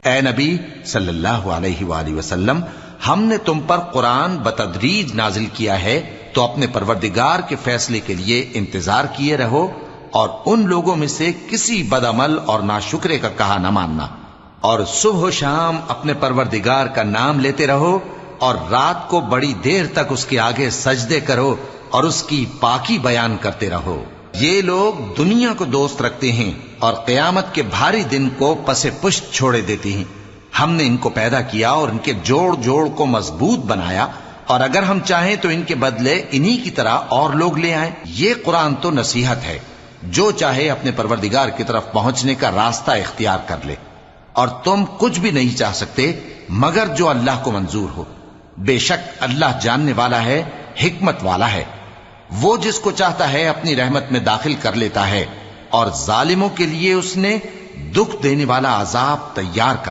اے نبی صلی اللہ علیہ وآلہ وسلم، ہم نے تم پر قرآن بتدریج نازل کیا ہے، تو اپنے پروردگار کے فیصلے کے لیے انتظار کیے رہو، اور ان لوگوں میں سے کسی بدعمل اور ناشکرے کا کہا نہ ماننا، اور صبح و شام اپنے پروردگار کا نام لیتے رہو، اور رات کو بڑی دیر تک اس کے آگے سجدے کرو اور اس کی پاکی بیان کرتے رہو۔ یہ لوگ دنیا کو دوست رکھتے ہیں اور قیامت کے بھاری دن کو پس پشت چھوڑے دیتے ہیں۔ ہم نے ان کو پیدا کیا اور ان کے جوڑ جوڑ کو مضبوط بنایا، اور اگر ہم چاہیں تو ان کے بدلے انہی کی طرح اور لوگ لے آئیں۔ یہ قرآن تو نصیحت ہے، جو چاہے اپنے پروردگار کی طرف پہنچنے کا راستہ اختیار کر لے، اور تم کچھ بھی نہیں چاہ سکتے مگر جو اللہ کو منظور ہو۔ بے شک اللہ جاننے والا ہے، حکمت والا ہے۔ وہ جس کو چاہتا ہے اپنی رحمت میں داخل کر لیتا ہے، اور ظالموں کے لیے اس نے دکھ دینے والا عذاب تیار کر